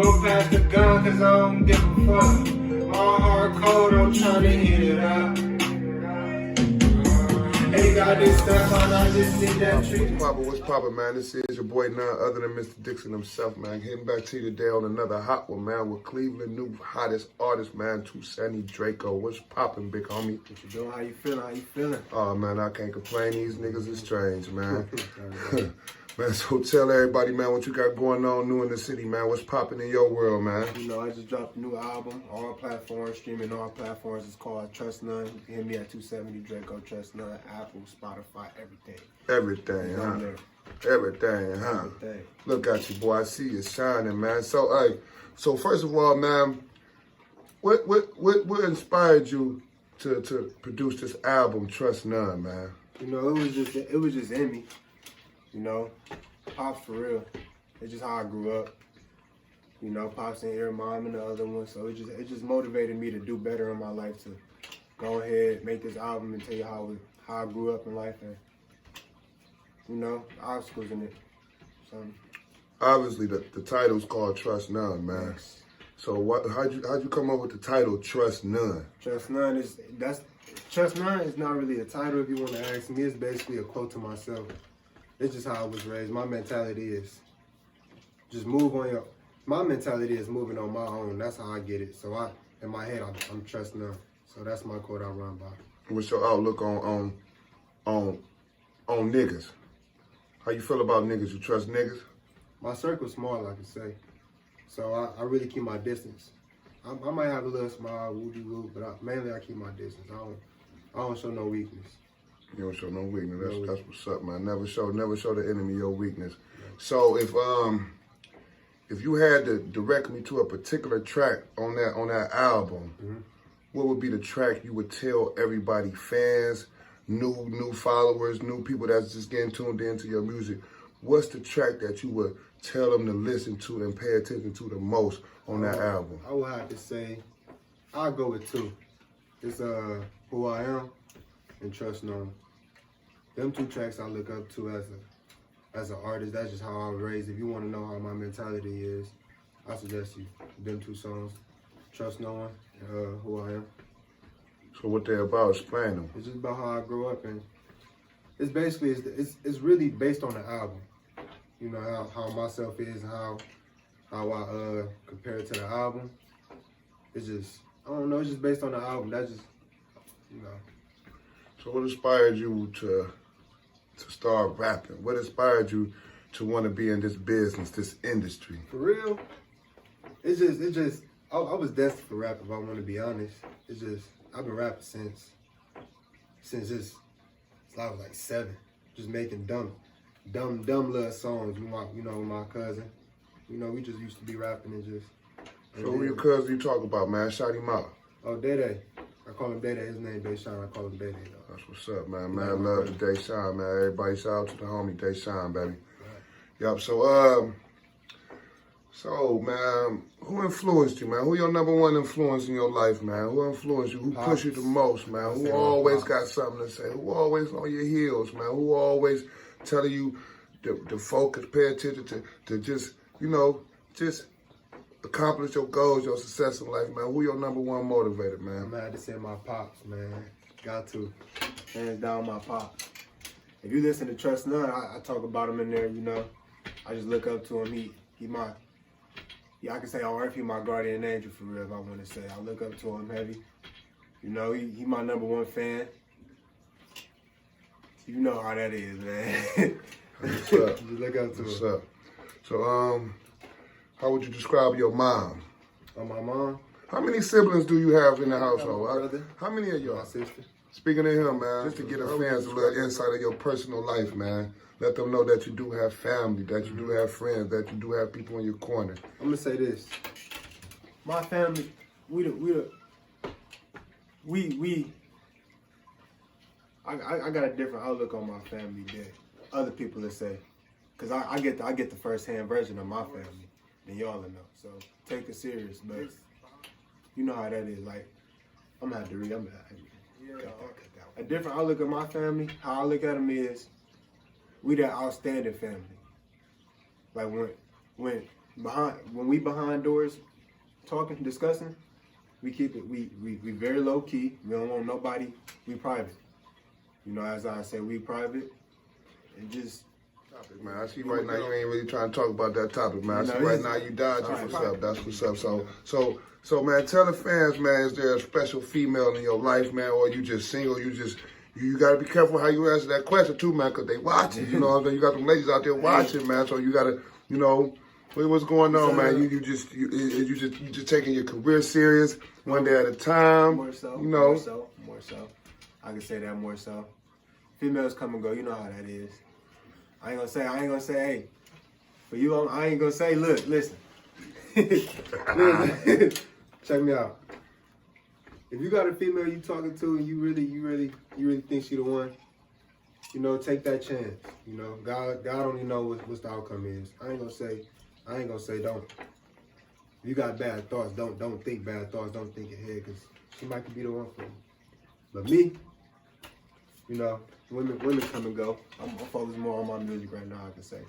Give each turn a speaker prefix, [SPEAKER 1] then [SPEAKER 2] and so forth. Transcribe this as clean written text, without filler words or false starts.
[SPEAKER 1] Smoke past the gun cause I don't give a fuck. My heart cold, I'm tryna hit it up. Ain't got this stuff on, I just need that treat.
[SPEAKER 2] What's poppin', man? This is your boy, none other than Mr. Dixon himself, man. Getting back to you today on another hot one, man, with Cleveland new hottest artist, man, 270 Drakko. What's poppin', big homie?
[SPEAKER 1] What you doing? How you feeling? How you feeling?
[SPEAKER 2] Oh, man, I can't complain. These niggas is strange, man. Man, so tell everybody, man, what you got going on new in the city, man. What's popping in your world, man?
[SPEAKER 1] You know, I just dropped a new album, all platforms, streaming all platforms. It's called Trust None. You can hit me at 270 Drakko, Trust None, Apple, Spotify, everything.
[SPEAKER 2] Everything, huh? Everything, huh?
[SPEAKER 1] Everything.
[SPEAKER 2] Look at you, boy. I see you shining, man. So, hey, so first of all, man, what inspired you to produce this album, Trust None, man?
[SPEAKER 1] You know, it was just in me. You know, Pops for real. It's just how I grew up. You know, Pops and here, Mom and the other one. So it just motivated me to do better in my life, to go ahead, make this album and tell you how I grew up in life and, you know, obstacles in it. So
[SPEAKER 2] Obviously, the title's called Trust None, man.
[SPEAKER 1] Yes.
[SPEAKER 2] So how'd you come up with the title Trust None?
[SPEAKER 1] Trust None is not really a title if you want to ask me. It's basically a quote to myself. It's just how I was raised. My mentality is just move on your. My mentality is moving on my own. That's how I get it. So in my head, I'm trust none. So that's my quote I run by.
[SPEAKER 2] What's your outlook on niggas? How you feel about niggas? You trust niggas?
[SPEAKER 1] My circle's small, like I say. So I really keep my distance. I might have a little smile, woody woo, but mainly I keep my distance. I don't show no weakness.
[SPEAKER 2] You don't show no weakness.
[SPEAKER 1] No
[SPEAKER 2] That's what's up, man. Never show the enemy your weakness. So if you had to direct me to a particular track on that album, what would be the track you would tell everybody, fans, new followers, new people that's just getting tuned into your music? What's the track that you would tell them to listen to and pay attention to the most on that album?
[SPEAKER 1] I would have to say, I'll go with two. It's Who I Am and Trust None. Them two tracks I look up to as an artist. That's just how I was raised. If you want to know how my mentality is, I suggest you them two songs, Trust No One and Who I Am.
[SPEAKER 2] So what they about? Explain them.
[SPEAKER 1] It's just about how I grew up, and it's basically it's really based on the album. You know how myself is, and how I compare it to the album. It's just, I don't know. It's just based on the album. That's just, you know.
[SPEAKER 2] So what inspired you to start rapping? What inspired you to want to be in this business, this industry?
[SPEAKER 1] For real, it's just. I was destined for rap, if I want to be honest. It's just, I've been rapping since I was like 7, just making dumb little songs. With my cousin. You know, we just used to be rapping and just.
[SPEAKER 2] So who your cousin you talk about, man? Shout him out.
[SPEAKER 1] Oh, Day. I call him Day. His name Dayshawn. I call him Day.
[SPEAKER 2] That's what's up, man. Man, love to Dayshawn, man. Everybody shout out to the homie Dayshawn, baby. Right. Yup. So man, who influenced you, man? Who your number one influence in your life, man? Who influenced you? Who pushed you the most, man? Who always got something to say? Who always on your heels, man? Who always telling you to focus, pay attention to just, you know, just accomplish your goals, your success in life, man? Who your number one motivator, man?
[SPEAKER 1] I'm gonna have to say my pops, man. Got to. Hands down, my pops. If you listen to Trust None, I talk about him in there, you know. I just look up to him. He my, I can say on earth, he my guardian angel for real, if I want to say. I look up to him heavy. You know, he my number one fan. You know how that is, man.
[SPEAKER 2] What's up?
[SPEAKER 1] Just look up to
[SPEAKER 2] What's
[SPEAKER 1] him.
[SPEAKER 2] up? So, how would you describe your mom?
[SPEAKER 1] My mom?
[SPEAKER 2] How many siblings do you have in the household?
[SPEAKER 1] Brother.
[SPEAKER 2] How many of y'all?
[SPEAKER 1] My sister.
[SPEAKER 2] Speaking of him, man, just to get the fans a little insight of your personal life, man. Let them know that you do have family, that you do have friends, that you do have people in your corner.
[SPEAKER 1] I'm gonna say this. My family, I got a different outlook on my family than other people that say, cause I get the first hand version of my family than y'all know. So take it serious, but you know how that is. Like I'm gonna have to read. A different outlook of my family. How I look at them is, we that outstanding family. Like when when we behind doors, talking, discussing, we keep it. We very low key. We don't want nobody. We private. You know, as I say, we private. And just.
[SPEAKER 2] Topic, man. I see right now you ain't really trying to talk about that topic, man. I see right now you dodging for stuff. That's what's up. So, man, tell the fans, man, is there a special female in your life, man, or you just single? You got to be careful how you answer that question too, man, because they watching. You know what I'm saying? You got them ladies out there watching, man. So you got to, you know, what's going on, man? You just taking your career serious one day at a time.
[SPEAKER 1] More so.
[SPEAKER 2] You know.
[SPEAKER 1] More so. I can say that more so. Females come and go. You know how that is. I ain't gonna say, hey, for you, I ain't gonna say, look, listen. Check me out. If you got a female you talking to and you really think she the one, you know, take that chance. You know, God only knows what the outcome is. I ain't gonna say don't. If you got bad thoughts, don't think bad thoughts, don't think ahead, because she might be the one for you. But me, you know, women come and go. I'm focused more on my music right now, I can say.